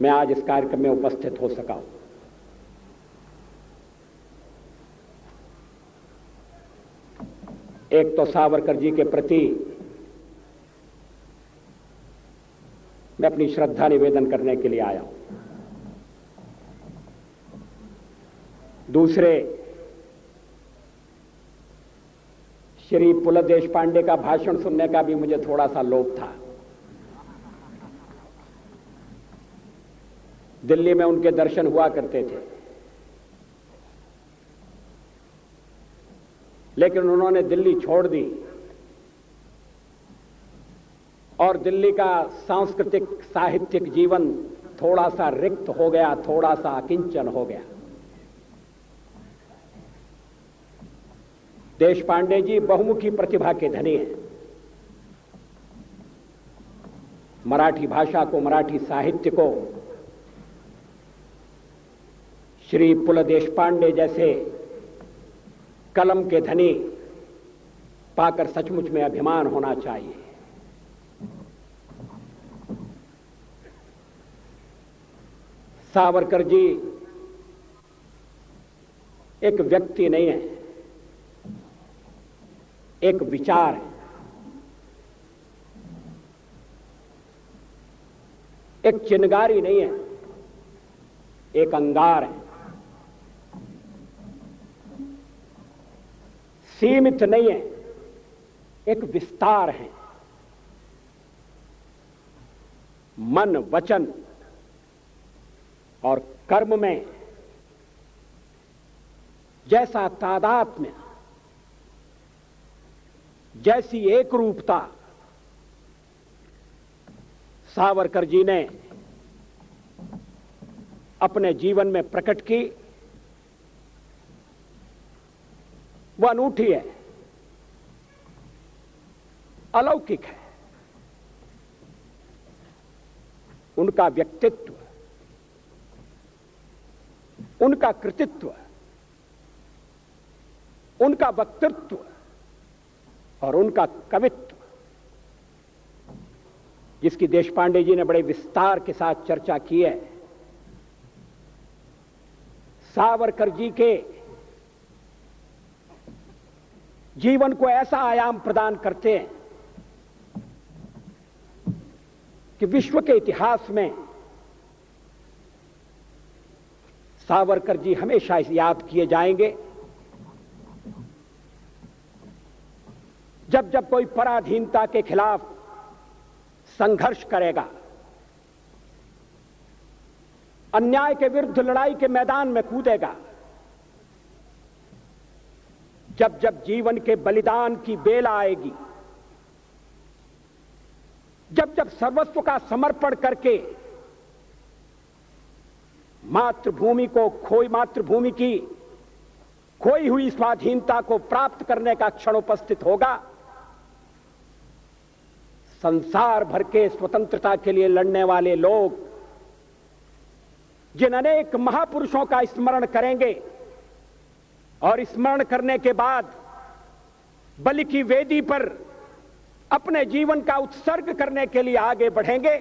मैं आज इस कार्यक्रम में उपस्थित हो सका हूं। एक तो सावरकर जी के प्रति मैं अपनी श्रद्धा निवेदन करने के लिए आया हूं। दूसरे, श्री पुलत देशपांडे का भाषण सुनने का भी मुझे थोड़ा सा लोभ था। दिल्ली में उनके दर्शन हुआ करते थे, लेकिन उन्होंने दिल्ली छोड़ दी और दिल्ली का सांस्कृतिक साहित्यिक जीवन थोड़ा सा रिक्त हो गया, थोड़ा सा अकिंचन हो गया। देशपांडे जी बहुमुखी प्रतिभा के धनी हैं। मराठी भाषा को, मराठी साहित्य को श्री पुल देशपांडे जैसे कलम के धनी पाकर सचमुच में अभिमान होना चाहिए। सावरकर जी एक व्यक्ति नहीं है, एक विचार है, एक चिनगारी नहीं है, एक अंगार है। सीमित नहीं है, एक विस्तार है। मन, वचन और कर्म में जैसा तादात्म्य, जैसी एक रूपता सावरकर जी ने अपने जीवन में प्रकट की, वह अनूठी है, अलौकिक है। उनका व्यक्तित्व, उनका कृतित्व, उनका वक्तृत्व और उनका कवित्व, जिसकी देशपांडे जी ने बड़े विस्तार के साथ चर्चा की है, सावरकर जी के जीवन को ऐसा आयाम प्रदान करते हैं कि विश्व के इतिहास में सावरकर जी हमेशा याद किए जाएंगे। जब जब कोई पराधीनता के खिलाफ संघर्ष करेगा, अन्याय के विरुद्ध लड़ाई के मैदान में कूदेगा, जब जब जीवन के बलिदान की बेला आएगी, जब जब सर्वस्व का समर्पण करके मातृभूमि की खोई हुई स्वाधीनता को प्राप्त करने का क्षण उपस्थित होगा, संसार भर के स्वतंत्रता के लिए लड़ने वाले लोग जिन अनेक महापुरुषों का स्मरण करेंगे और स्मरण करने के बाद बलि की वेदी पर अपने जीवन का उत्सर्ग करने के लिए आगे बढ़ेंगे,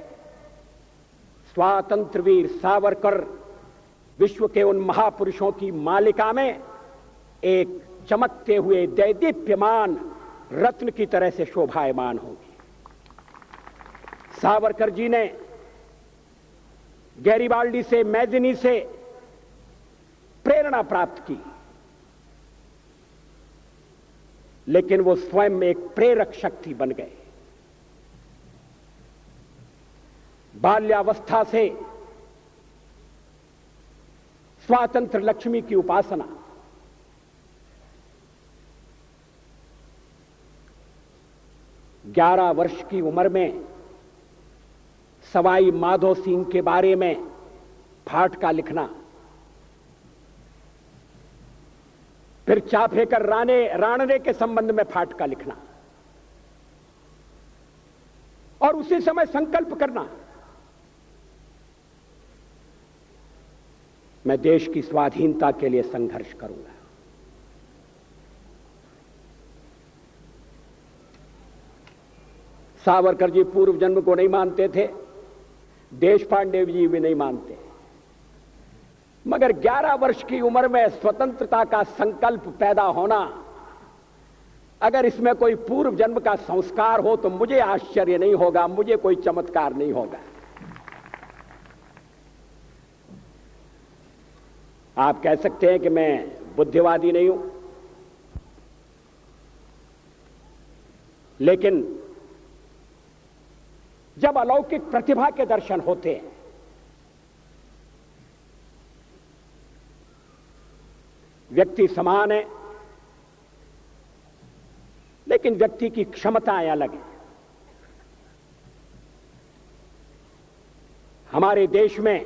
स्वातंत्र वीर सावरकर विश्व के उन महापुरुषों की मालिका में एक चमकते हुए दैदीप्यमान रत्न की तरह से शोभायमान होगी। सावरकर जी ने गैरिबाल्डी से, मैजिनी से प्रेरणा प्राप्त की, लेकिन वो स्वयं एक प्रेरक शक्ति बन गए। बाल्यावस्था से स्वातंत्र लक्ष्मी की उपासना, 11 वर्ष की उम्र में सवाई माधो सिंह के बारे में फाटका लिखना, फिर चाफेकर राणने के संबंध में फाटका लिखना और उसी समय संकल्प करना, मैं देश की स्वाधीनता के लिए संघर्ष करूंगा। सावरकर जी पूर्व जन्म को नहीं मानते थे, देशपांडे जी भी नहीं मानते। मगर 11 वर्ष की उम्र में स्वतंत्रता का संकल्प पैदा होना, अगर इसमें कोई पूर्व जन्म का संस्कार हो तो मुझे आश्चर्य नहीं होगा, मुझे कोई चमत्कार नहीं होगा। आप कह सकते हैं कि मैं बुद्धिवादी नहीं हूं, लेकिन जब अलौकिक प्रतिभा के दर्शन होते हैं, व्यक्ति समान है लेकिन व्यक्ति की क्षमताएं अलग हैं। हमारे देश में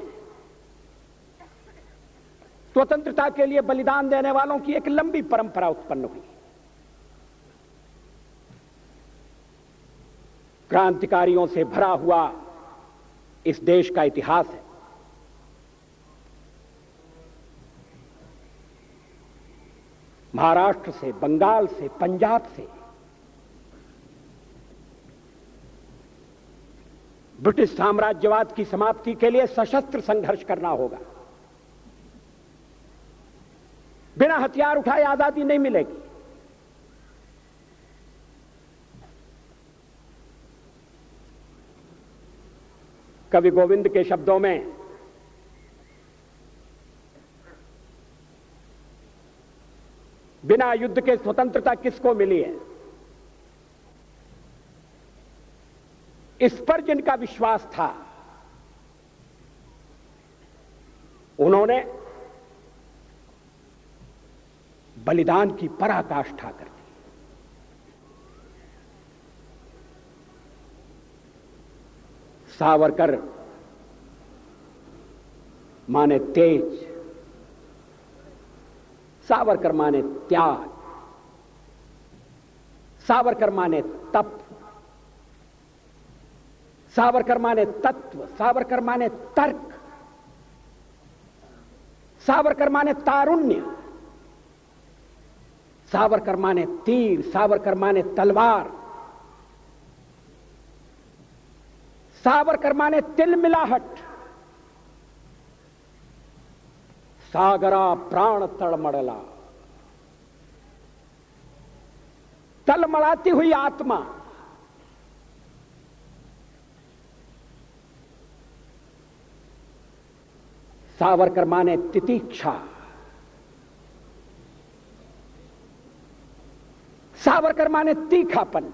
स्वतंत्रता के लिए बलिदान देने वालों की एक लंबी परंपरा उत्पन्न हुई। क्रांतिकारियों से भरा हुआ इस देश का इतिहास है। महाराष्ट्र से, बंगाल से, पंजाब से ब्रिटिश साम्राज्यवाद की समाप्ति के लिए सशस्त्र संघर्ष करना होगा। बिना हथियार उठाए आजादी नहीं मिलेगी। कवि गोविंद के शब्दों में बिना युद्ध के स्वतंत्रता किसको मिली है? इस पर जिनका विश्वास था उन्होंने बलिदान की पराकाष्ठा कर दी। सावरकर माने तेज, सावरकर माने त्याग, सावरकर माने तप, सावरकर माने तत्व, सावरकर माने तर्क, सावरकर माने तारुण्य, सावरकर माने तीर, सावरकर माने तलवार, सावरकर माने तिलमिलाहट, सागरा प्राण तड़मड़ला, तलमड़ाती हुई आत्मा। सावरकर माने तितीक्षा, सावरकर माने तीखापन,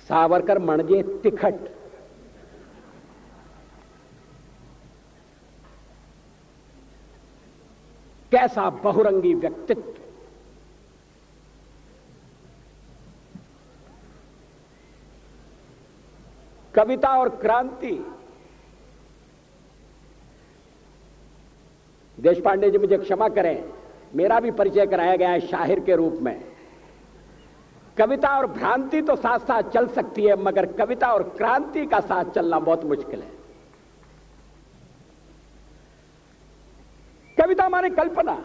सावरकर म्हणजे तिखट। कैसा बहुरंगी व्यक्तित्व! कविता और क्रांति। देशपांडे जी मुझे क्षमा करें, मेरा भी परिचय कराया गया है शाहिर के रूप में। कविता और भ्रांति तो साथ साथ चल सकती है, मगर कविता और क्रांति का साथ चलना बहुत मुश्किल है। कविता माने कल्पना,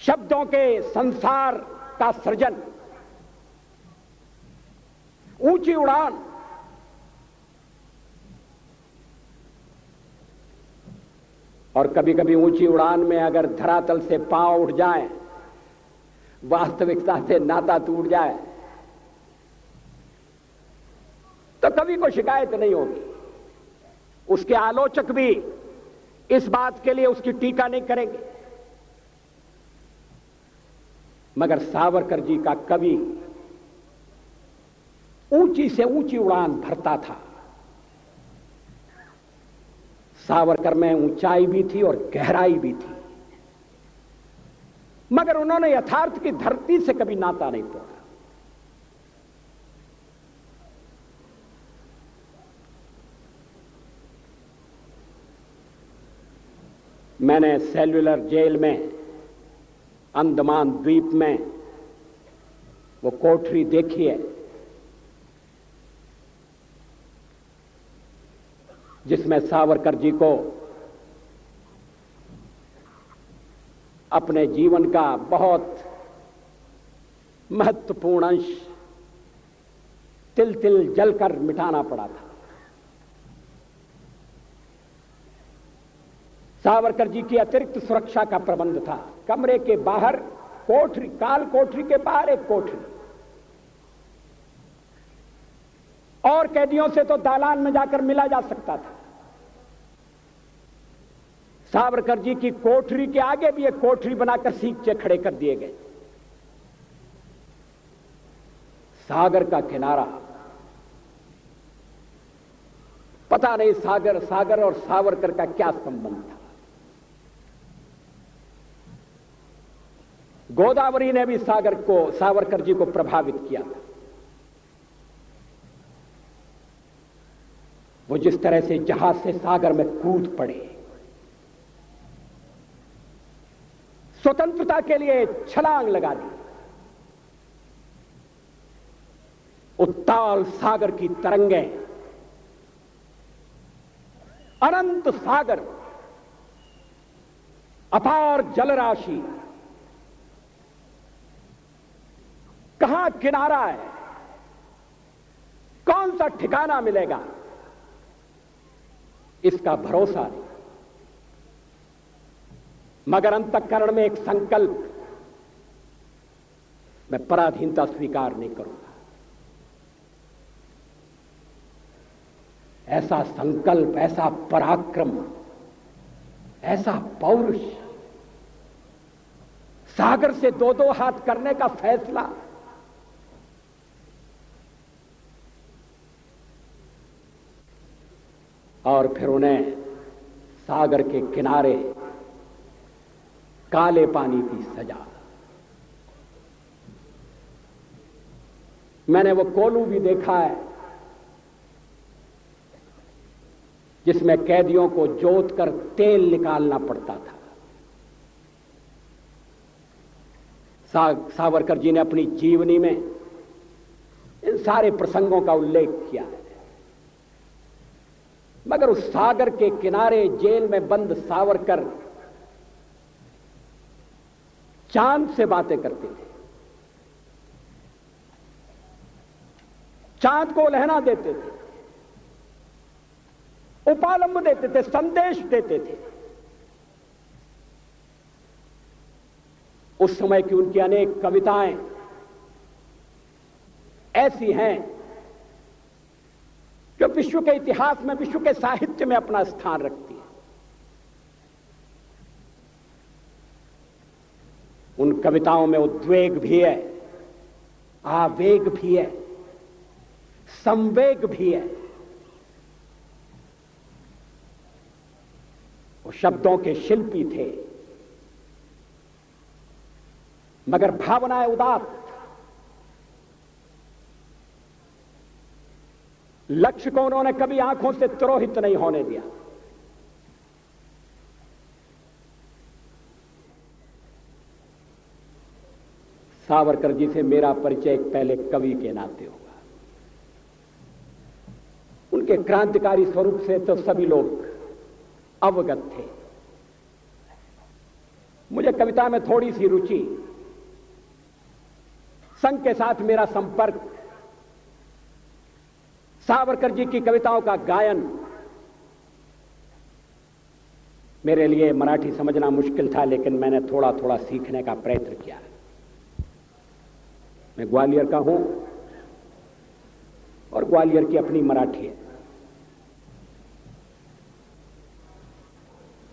शब्दों के संसार का सृजन, ऊंची उड़ान। और कभी कभी ऊंची उड़ान में अगर धरातल से पांव उठ जाए, वास्तविकता से नाता टूट जाए, तो कवि को शिकायत नहीं होगी। उसके आलोचक भी इस बात के लिए उसकी टीका नहीं करेंगे। मगर सावरकर जी का कवि ऊंची से ऊंची उड़ान भरता था। सावरकर में ऊंचाई भी थी और गहराई भी थी, मगर उन्होंने यथार्थ की धरती से कभी नाता नहीं तोड़ा। मैंने सेल्युलर जेल में, अंडमान द्वीप में वो कोठरी देखी है जिसमें सावरकर जी को अपने जीवन का बहुत महत्वपूर्ण अंश तिल तिल जलकर मिटाना पड़ा था। सावरकर जी की अतिरिक्त सुरक्षा का प्रबंध था। कमरे के बाहर कोठरी, काल कोठरी के बाहर एक कोठरी, और कैदियों से तो दालान में जाकर मिला जा सकता था। सावरकर जी की कोठरी के आगे भी एक कोठरी बनाकर सींचे खड़े कर दिए गए। सागर का किनारा, पता नहीं सागर और सावरकर का क्या संबंध था। गोदावरी ने भी सावरकर जी को प्रभावित किया था। वो जिस तरह से जहाज से सागर में कूद पड़े, स्वतंत्रता के लिए छलांग लगा दी। उत्ताल सागर की तरंगें, अनंत सागर, अपार जलराशि, कहां किनारा है, कौन सा ठिकाना मिलेगा, इसका भरोसा नहीं। मगर अंतःकरण में एक संकल्प, मैं पराधीनता स्वीकार नहीं करूंगा। ऐसा संकल्प, ऐसा पराक्रम, ऐसा पौरुष, सागर से दो दो हाथ करने का फैसला, और फिर उन्हें सागर के किनारे काले पानी की सजा। मैंने वो कोलू भी देखा है जिसमें कैदियों को जोत कर तेल निकालना पड़ता था। सावरकर जी ने अपनी जीवनी में इन सारे प्रसंगों का उल्लेख किया है। मगर उस सागर के किनारे जेल में बंद सावरकर चांद से बातें करते थे, चांद को लहना देते थे, उपालंब देते थे, संदेश देते थे। उस समय की उनकी अनेक कविताएं ऐसी हैं जो विश्व के इतिहास में, विश्व के साहित्य में अपना स्थान रखती है। उन कविताओं में उद्वेग भी है, आवेग भी है, संवेग भी है। वो शब्दों के शिल्पी थे, मगर भावनाएं उदात्त। लक्ष्य को उन्होंने कभी आंखों से तिरोहित नहीं होने दिया। सावरकर जी से मेरा परिचय एक पहले कवि के नाते होगा। उनके क्रांतिकारी स्वरूप से तो सभी लोग अवगत थे। मुझे कविता में थोड़ी सी रुचि, संघ के साथ मेरा संपर्क, सावरकर जी की कविताओं का गायन मेरे लिए मराठी समझना मुश्किल था, लेकिन मैंने थोड़ा थोड़ा सीखने का प्रयत्न किया। मैं ग्वालियर का हूं और ग्वालियर की अपनी मराठी है।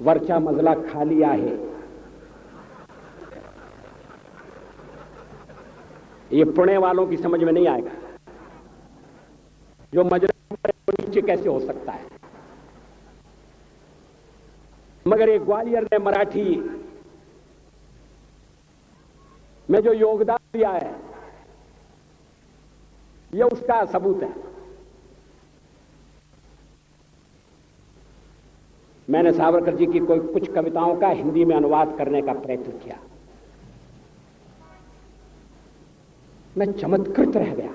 वरचा मजला खाली आहे, ये पुणे वालों की समझ में नहीं आएगा। जो मजला नीचे कैसे हो सकता है, मगर ये ग्वालियर ने मराठी में जो योगदान दिया है, ये उसका सबूत है। मैंने सावरकर जी की कुछ कविताओं का हिंदी में अनुवाद करने का प्रयत्न किया। मैं चमत्कृत रह गया।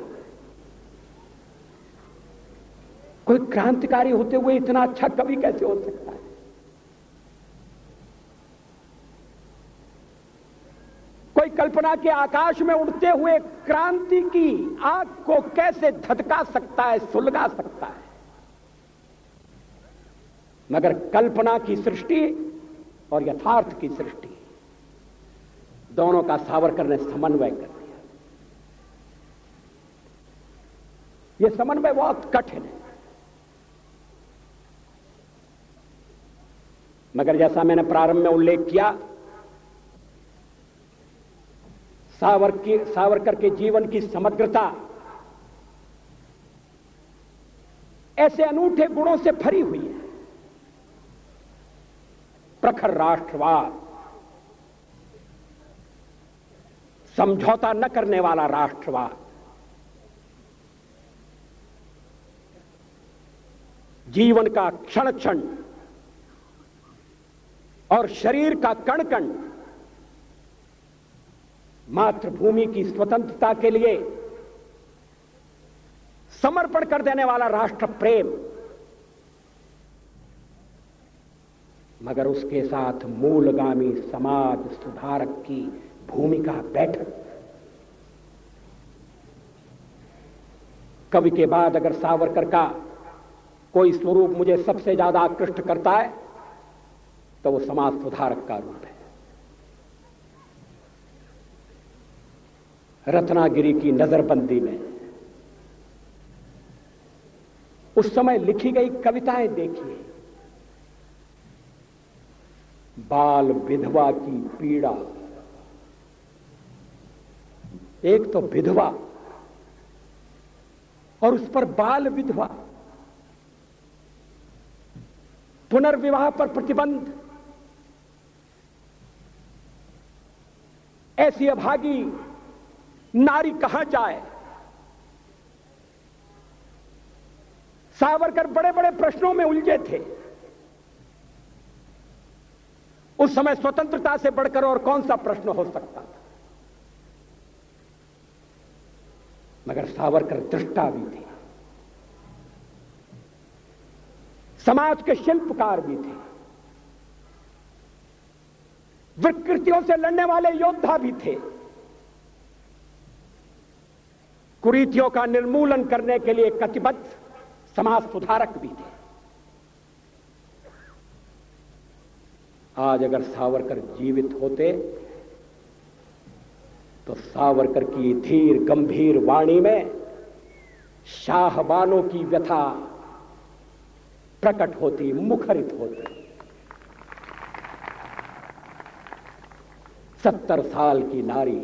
कोई क्रांतिकारी होते हुए इतना अच्छा कवि कैसे हो सकता है। कोई कल्पना कल्पना के आकाश में उड़ते हुए क्रांति की आग को कैसे धधका सकता है, सुलगा सकता है। मगर कल्पना की सृष्टि और यथार्थ की सृष्टि, दोनों का सावरकर ने समन्वय कर दिया। यह समन्वय बहुत कठिन है, मगर जैसा मैंने प्रारंभ में उल्लेख किया, सावरकर के जीवन की समग्रता ऐसे अनूठे गुणों से भरी हुई है। प्रखर राष्ट्रवाद, समझौता न करने वाला राष्ट्रवाद, जीवन का क्षण क्षण और शरीर का कण कण मातृभूमि की स्वतंत्रता के लिए समर्पण कर देने वाला राष्ट्र प्रेम, मगर उसके साथ मूलगामी समाज सुधारक की भूमिका बैठक। कवि के बाद अगर सावरकर का कोई स्वरूप मुझे सबसे ज्यादा आकृष्ट करता है तो वो समाज सुधारक का रूप है। रत्नागिरी की नजरबंदी में उस समय लिखी गई कविताएं देखिए। बाल विधवा की पीड़ा, एक तो विधवा और उस पर बाल विधवा, पुनर्विवाह पर प्रतिबंध, ऐसी अभागी नारी कहां जाए। सावरकर बड़े बड़े प्रश्नों में उलझे थे। उस समय स्वतंत्रता से बढ़कर और कौन सा प्रश्न हो सकता था। मगर सावरकर दृष्टा भी थे, समाज के शिल्पकार भी थे, विकृतियों से लड़ने वाले योद्धा भी थे, कुरीतियों का निर्मूलन करने के लिए कटिबद्ध समाज सुधारक भी थे। आज अगर सावरकर जीवित होते तो सावरकर की धीर गंभीर वाणी में शाहबानों की व्यथा प्रकट होती, मुखरित होती। 70 साल की नारी,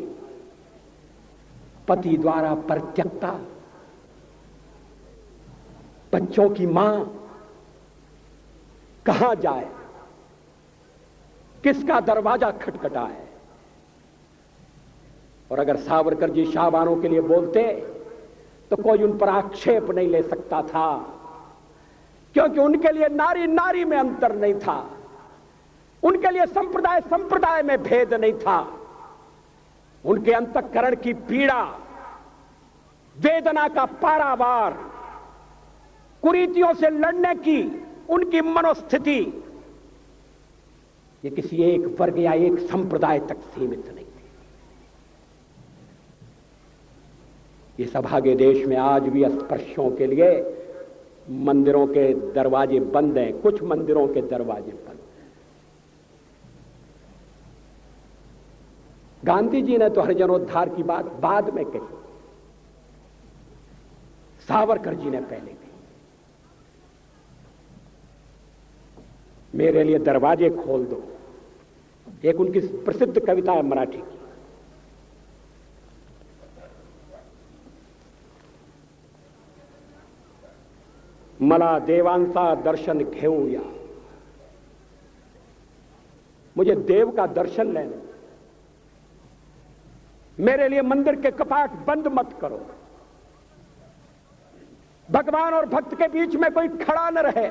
पति द्वारा परित्यक्ता, बच्चों की मां, कहां जाए, किसका दरवाजा खटखटाए। और अगर सावरकर जी शाहबानों के लिए बोलते तो कोई उन पर आक्षेप नहीं ले सकता था, क्योंकि उनके लिए नारी नारी में अंतर नहीं था, उनके लिए संप्रदाय संप्रदाय में भेद नहीं था। उनके अंतःकरण की पीड़ा, वेदना का पारावार, कुरीतियों से लड़ने की उनकी मनोस्थिति, ये किसी एक वर्ग या एक संप्रदाय तक सीमित नहीं थी। इस अभागे देश में आज भी अस्पृश्यों के लिए मंदिरों के दरवाजे बंद हैं, कुछ मंदिरों के दरवाजे बंद हैं। गांधी जी ने तो हरिजनोद्धार की बात बाद में कही, सावरकर जी ने पहले कही। मेरे लिए दरवाजे खोल दो, एक उनकी प्रसिद्ध कविता है मराठी की। मला देवांचा दर्शन घेऊया, मुझे देव का दर्शन लेने, मेरे लिए मंदिर के कपाट बंद मत करो, भगवान और भक्त के बीच में कोई खड़ा न रहे।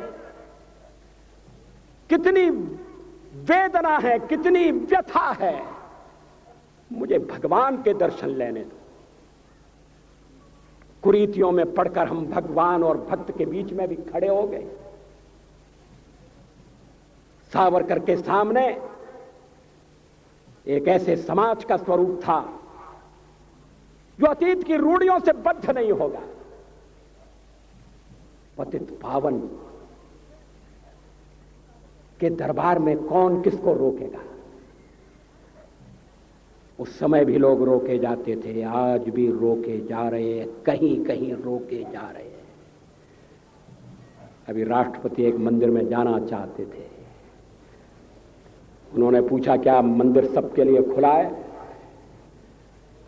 कितनी वेदना है, कितनी व्यथा है, मुझे भगवान के दर्शन लेने दो। कुरीतियों में पड़कर हम भगवान और भक्त के बीच में भी खड़े हो गए। सावरकर के सामने एक ऐसे समाज का स्वरूप था जो अतीत की रूढ़ियों से बद्ध नहीं होगा, पतित पावन के दरबार में कौन किसको रोकेगा। उस समय भी लोग रोके जाते थे, आज भी रोके जा रहे हैं, कहीं कहीं रोके जा रहे हैं। अभी राष्ट्रपति एक मंदिर में जाना चाहते थे, उन्होंने पूछा क्या मंदिर सबके लिए खुला है?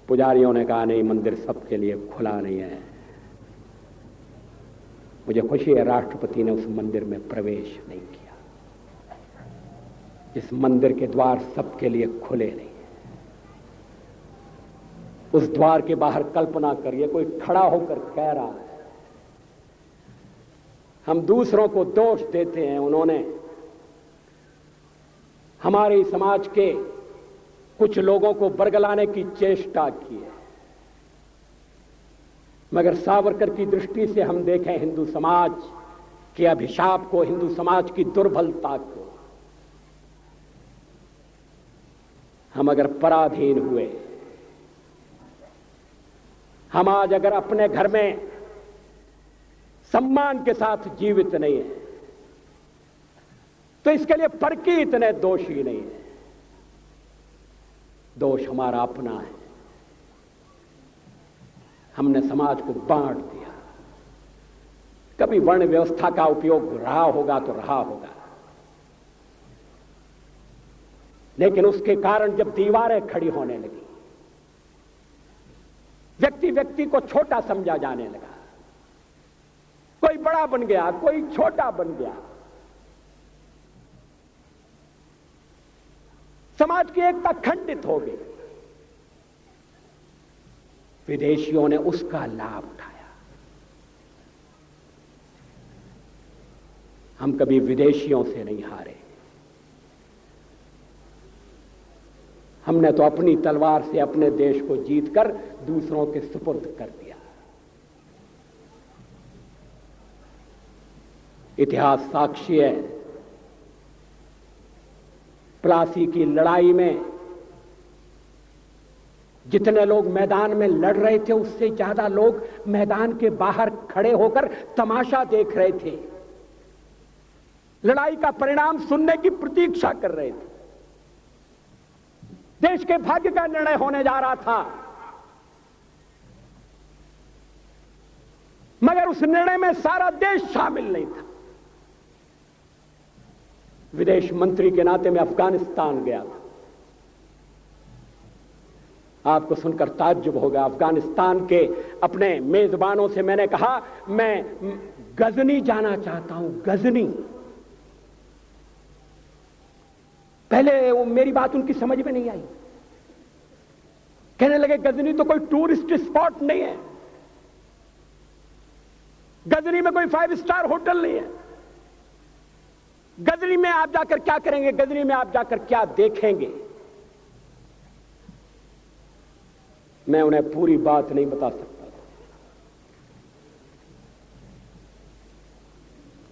पुजारियों ने कहा नहीं, मंदिर सबके लिए खुला नहीं है। मुझे खुशी है राष्ट्रपति ने उस मंदिर में प्रवेश नहीं किया। इस मंदिर के द्वार सबके लिए खुले नहीं। उस द्वार के बाहर कल्पना करिए, कोई खड़ा होकर कह रहा है, हम दूसरों को दोष देते हैं, उन्होंने हमारे समाज के कुछ लोगों को बरगलाने की चेष्टा की है, मगर सावरकर की दृष्टि से हम देखें हिंदू समाज के अभिशाप को, हिंदू समाज की दुर्बलता को, हम अगर पराधीन हुए, हम आज अगर अपने घर में सम्मान के साथ जीवित नहीं है, तो इसके लिए परकी इतने दोषी नहीं है। दोष हमारा अपना है, हमने समाज को बांट दिया। कभी वर्ण व्यवस्था का उपयोग रहा होगा तो रहा होगा, लेकिन उसके कारण जब दीवारें खड़ी होने लगी, व्यक्ति व्यक्ति को छोटा समझा जाने लगा, कोई बड़ा बन गया, कोई छोटा बन गया, समाज की एकता खंडित हो गई। विदेशियों ने उसका लाभ उठाया। हम कभी विदेशियों से नहीं हारे, हमने तो अपनी तलवार से अपने देश को जीतकर दूसरों के सुपुर्द कर दिया। इतिहास साक्षी है, प्लासी की लड़ाई में जितने लोग मैदान में लड़ रहे थे, उससे ज्यादा लोग मैदान के बाहर खड़े होकर तमाशा देख रहे थे, लड़ाई का परिणाम सुनने की प्रतीक्षा कर रहे थे। देश के भाग्य का निर्णय होने जा रहा था, मगर उस निर्णय में सारा देश शामिल नहीं था। विदेश मंत्री के नाते मैं अफगानिस्तान गया था। आपको सुनकर ताज्जुब होगा, अफगानिस्तान के अपने मेजबानों से मैंने कहा मैं गजनी जाना चाहता हूं, गजनी। पहले वो मेरी बात उनकी समझ में नहीं आई, कहने लगे गजनी तो कोई टूरिस्ट स्पॉट नहीं है, गजनी में कोई 5 स्टार होटल नहीं है, गजनी में आप जाकर क्या करेंगे, गजनी में आप जाकर क्या देखेंगे। मैं उन्हें पूरी बात नहीं बता सकता था।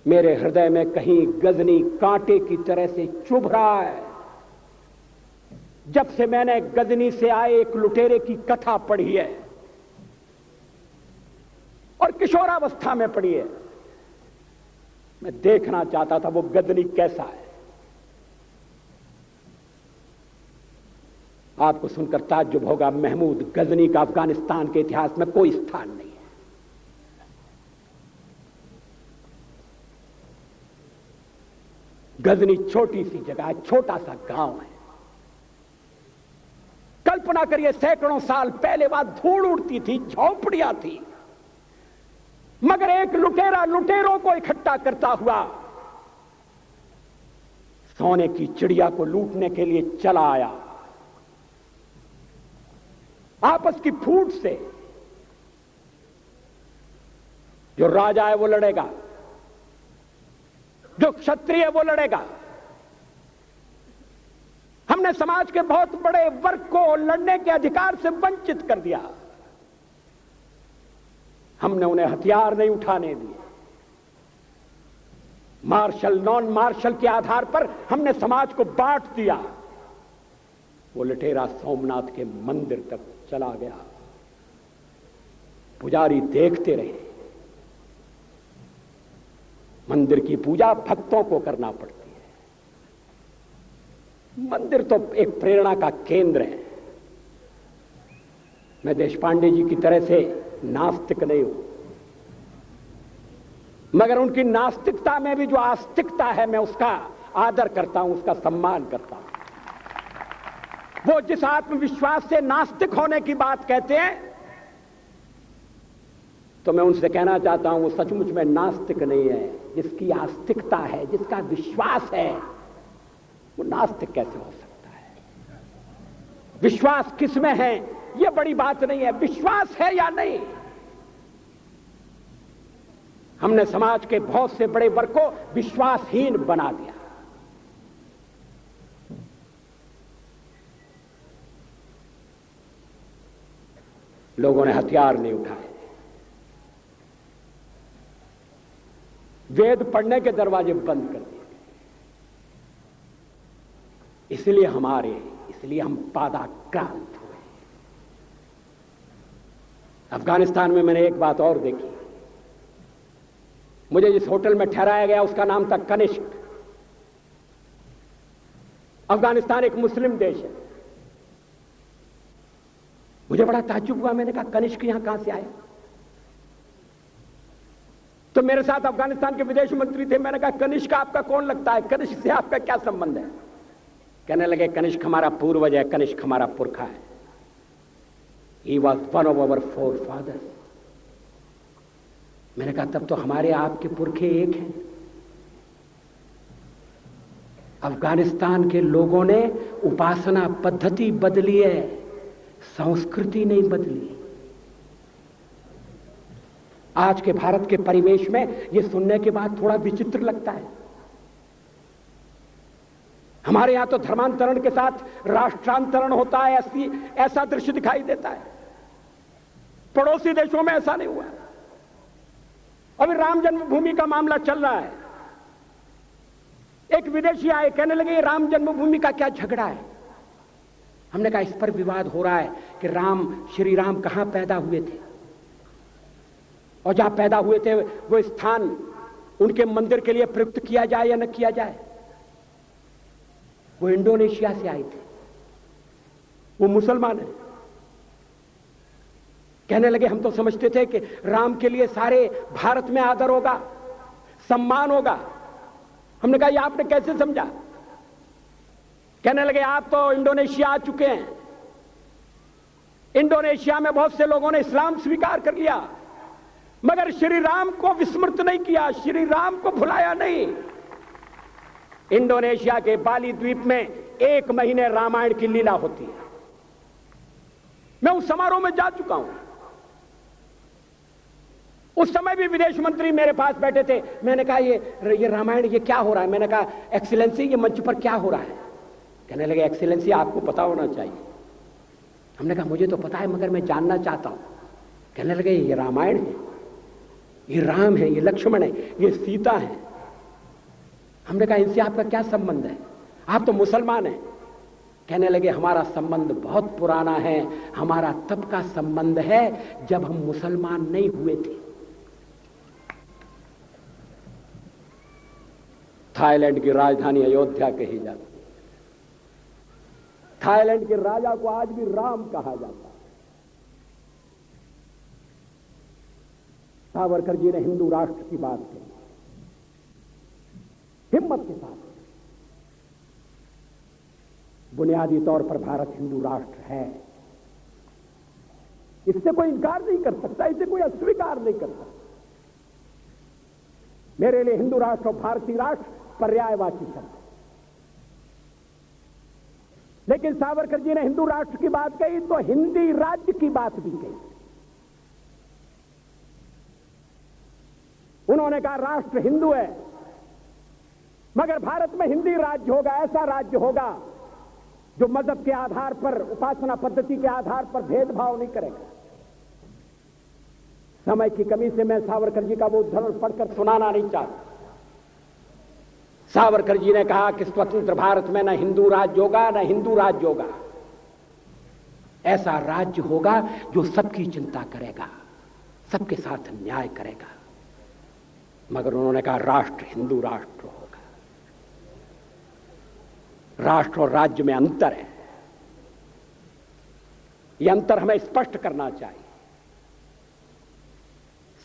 मेरे हृदय में कहीं गजनी कांटे की तरह से चुभ रहा है। जब से मैंने गजनी से आए एक लुटेरे की कथा पढ़ी है, और किशोरावस्था में पढ़ी है, मैं देखना चाहता था वो गजनी कैसा है। आपको सुनकर ताज्जुब होगा, महमूद गजनी का अफगानिस्तान के इतिहास में कोई स्थान नहीं है। गजनी छोटी सी जगह है, छोटा सा गांव है। कल्पना करिए, सैकड़ों साल पहले वहां धूल उड़ती थी, झोंपड़ियां थी, मगर एक लुटेरा लुटेरों को इकट्ठा करता हुआ सोने की चिड़िया को लूटने के लिए चला आया। आपस की फूट से जो राजा है वो लड़ेगा, जो क्षत्रिय है वो लड़ेगा। हमने समाज के बहुत बड़े वर्ग को लड़ने के अधिकार से वंचित कर दिया। हमने उन्हें हथियार नहीं उठाने दिए। मार्शल नॉन मार्शल के आधार पर हमने समाज को बांट दिया। वो लुटेरा सोमनाथ के मंदिर तक चला गया, पुजारी देखते रहे। मंदिर की पूजा भक्तों को करना पड़ती है। मंदिर तो एक प्रेरणा का केंद्र है। मैं देशपांडे जी की तरह से नास्तिक नहीं हूं, मगर उनकी नास्तिकता में भी जो आस्तिकता है, मैं उसका आदर करता हूं, उसका सम्मान करता हूं। वो जिस आत्मविश्वास से नास्तिक होने की बात कहते हैं, तो मैं उनसे कहना चाहता हूं वो सचमुच में नास्तिक नहीं है। जिसकी आस्तिकता है, जिसका विश्वास है, वो नास्तिक कैसे हो सकता है? विश्वास किस में है यह बड़ी बात नहीं है, विश्वास है या नहीं। हमने समाज के बहुत से बड़े वर्ग को विश्वासहीन बना दिया। लोगों ने हथियार नहीं उठाए, वेद पढ़ने के दरवाजे बंद कर दिए। इसलिए हम पादाक्रांत हुए। अफगानिस्तान में मैंने एक बात और देखी। मुझे जिस होटल में ठहराया गया उसका नाम था कनिष्क। अफगानिस्तान एक मुस्लिम देश है। मुझे बड़ा ताज्जुब हुआ। मैंने कहा कनिष्क यहां कहां से आया? तो मेरे साथ अफगानिस्तान के विदेश मंत्री थे। मैंने कहा कनिष्क आपका कौन लगता है? कनिष्क से आपका क्या संबंध है? कहने लगे कनिष्क हमारा पूर्वज है, कनिष्क हमारा पुरखा है। He was one of our forefathers। मैंने कहा तब तो हमारे आपके पुरखे एक हैं। अफगानिस्तान के लोगों ने उपासना पद्धति बदली है, संस्कृति नहीं बदली। आज के भारत के परिवेश में यह सुनने के बाद थोड़ा विचित्र लगता है। हमारे यहां तो धर्मांतरण के साथ राष्ट्रांतरण होता है, ऐसा दृश्य दिखाई देता है। पड़ोसी देशों में ऐसा नहीं हुआ। अभी राम जन्मभूमि का मामला चल रहा है। एक विदेशी आए, कहने लगे राम जन्मभूमि का क्या झगड़ा है? हमने कहा इस पर विवाद हो रहा है कि श्री राम कहां पैदा हुए थे, और जहां पैदा हुए थे वो स्थान उनके मंदिर के लिए प्रयुक्त किया जाए या न किया जाए। वो इंडोनेशिया से आए थे, वो मुसलमान है। कहने लगे हम तो समझते थे कि राम के लिए सारे भारत में आदर होगा, सम्मान होगा। हमने कहा ये आपने कैसे समझा? कहने लगे आप तो इंडोनेशिया आ चुके हैं। इंडोनेशिया में बहुत से लोगों ने इस्लाम स्वीकार कर लिया, मगर श्री राम को विस्मृत नहीं किया, श्री राम को भुलाया नहीं। इंडोनेशिया के बाली द्वीप में 1 महीने रामायण की लीला होती है। मैं उस समारोह में जा चुका हूं। उस समय भी विदेश मंत्री मेरे पास बैठे थे। मैंने कहा ये रामायण ये क्या हो रहा है? मैंने कहा एक्सीलेंसी ये मंच पर क्या हो रहा है? कहने लगे एक्सीलेंसी आपको पता होना चाहिए। हमने कहा मुझे तो पता है मगर मैं जानना चाहता हूं। कहने लगे ये रामायण है, ये राम है, ये लक्ष्मण है, ये सीता है। हमने कहा इनसे आपका क्या संबंध है? आप तो मुसलमान हैं। कहने लगे हमारा संबंध बहुत पुराना है। हमारा तब का संबंध है जब हम मुसलमान नहीं हुए थे। थाईलैंड की राजधानी अयोध्या कही जाती है। थाईलैंड के राजा को आज भी राम कहा जाता है। सावरकर जी ने हिंदू राष्ट्र की बात की, हिम्मत के साथ। बुनियादी तौर पर भारत हिंदू राष्ट्र है, इससे कोई इनकार नहीं कर सकता, इसे कोई अस्वीकार नहीं कर सकता। मेरे लिए हिंदू राष्ट्र और भारतीय राष्ट्र पर्यायवाची शब्द। लेकिन सावरकर जी ने हिंदू राष्ट्र की बात कही तो हिंदी राज्य की बात भी कही। उन्होंने कहा राष्ट्र हिंदू है, मगर भारत में हिंदी राज्य होगा, ऐसा राज्य होगा जो मजहब के आधार पर, उपासना पद्धति के आधार पर भेदभाव नहीं करेगा। समय की कमी से मैं सावरकर जी का वो उद्धरण पढ़कर सुनाना नहीं चाहता। सावरकर जी ने कहा कि स्वतंत्र भारत में न हिंदू राज्य होगा, न हिंदू राज्य होगा। ऐसा राज्य होगा जो सबकी चिंता करेगा, सबके साथ न्याय करेगा। मगर उन्होंने कहा राष्ट्र हिंदू राष्ट्र होगा। राष्ट्र और राज्य में अंतर है, यह अंतर हमें स्पष्ट करना चाहिए।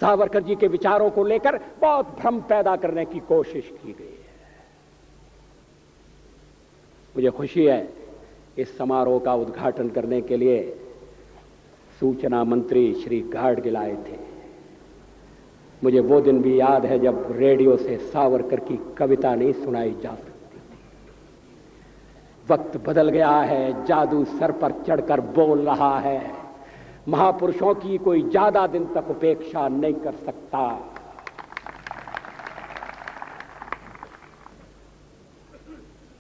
सावरकर जी के विचारों को लेकर बहुत भ्रम पैदा करने की कोशिश की गई है। मुझे खुशी है इस समारोह का उद्घाटन करने के लिए सूचना मंत्री श्री गाडगिल आए थे। मुझे वो दिन भी याद है जब रेडियो से सावरकर की कविता नहीं सुनाई जा सकती थी। वक्त बदल गया है, जादू सर पर चढ़कर बोल रहा है, महापुरुषों की कोई ज्यादा दिन तक उपेक्षा नहीं कर सकता।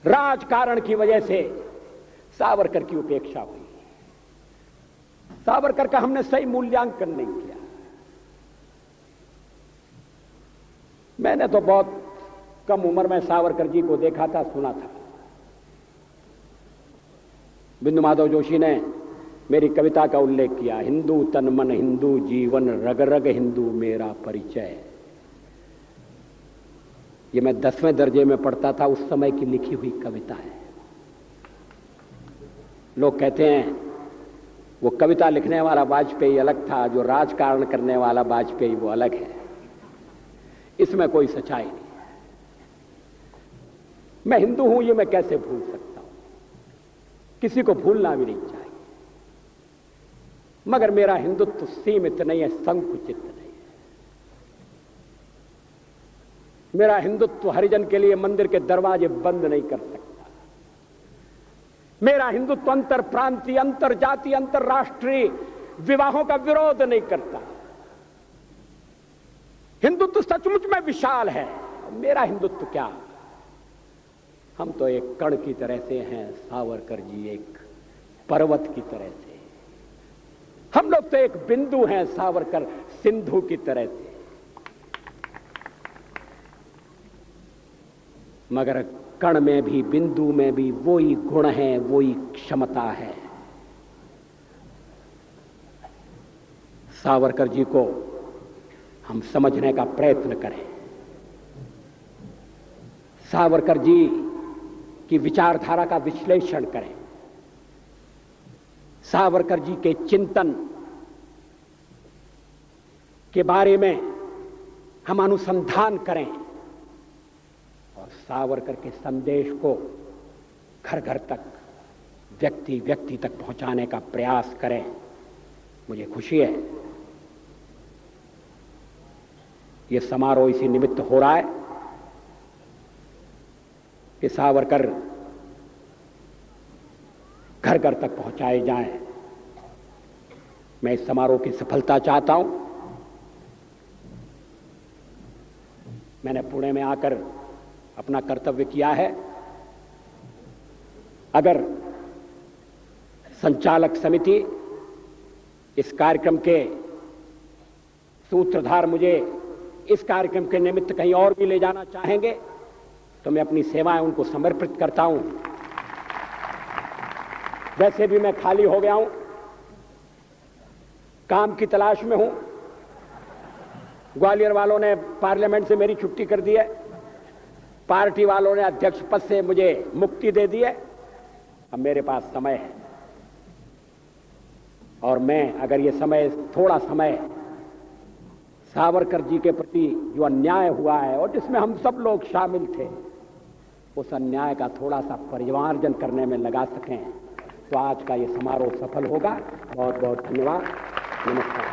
राजकारण की वजह से सावरकर की उपेक्षा हुई। सावरकर का हमने सही मूल्यांकन नहीं किया। मैंने तो बहुत कम उम्र में सावरकर जी को देखा था, सुना था। बिंदु माधव जोशी ने मेरी कविता का उल्लेख किया, हिंदू तन मन हिंदू जीवन रग रग हिंदू मेरा परिचय। ये मैं 10वें दर्जे में पढ़ता था, उस समय की लिखी हुई कविता है। लोग कहते हैं वो कविता लिखने वाला वाजपेयी अलग था, जो राजकारण करने वाला वाजपेयी वो अलग है। इसमें कोई सच्चाई नहीं है। मैं हिंदू हूं ये मैं कैसे भूल सकता हूं, किसी को भूलना भी नहीं चाहिए। मगर मेरा हिंदुत्व सीमित नहीं है, संकुचित नहीं है। मेरा हिंदुत्व हरिजन के लिए मंदिर के दरवाजे बंद नहीं कर सकता। मेरा हिंदुत्व अंतर प्रांतीय, अंतर जाति, अंतरराष्ट्रीय विवाहों का विरोध नहीं करता। हिंदुत्व सचमुच में विशाल है। मेरा हिंदुत्व क्या, हम तो एक कण की तरह से हैं, सावरकर जी एक पर्वत की तरह से। हम लोग तो एक बिंदु हैं, सावरकर सिंधु की तरह से। मगर कण में भी, बिंदु में भी वही गुण है, वही क्षमता है। सावरकर जी को हम समझने का प्रयत्न करें। सावरकर जी की विचारधारा का विश्लेषण करें। सावरकर जी के चिंतन के बारे में हम अनुसंधान करें और सावरकर के संदेश को घर घर तक, व्यक्ति व्यक्ति तक पहुंचाने का प्रयास करें। मुझे खुशी है ये समारोह इसी निमित्त हो रहा है कि सावरकर घर घर तक पहुंचाए जाएं। मैं इस समारोह की सफलता चाहता हूं। मैंने पुणे में आकर अपना कर्तव्य किया है। अगर संचालक समिति इस कार्यक्रम के सूत्रधार मुझे इस कार्यक्रम के निमित्त कहीं और भी ले जाना चाहेंगे तो मैं अपनी सेवाएं उनको समर्पित करता हूं। वैसे भी मैं खाली हो गया हूं, काम की तलाश में हूं। ग्वालियर वालों ने पार्लियामेंट से मेरी छुट्टी कर दी है, पार्टी वालों ने अध्यक्ष पद से मुझे मुक्ति दे दी है। अब मेरे पास समय है और मैं अगर ये समय, थोड़ा समय सावरकर जी के प्रति जो अन्याय हुआ है और जिसमें हम सब लोग शामिल थे, उस अन्याय का थोड़ा सा परिमार्जन करने में लगा सकें तो आज का ये समारोह सफल होगा। बहुत बहुत धन्यवाद। नमस्कार।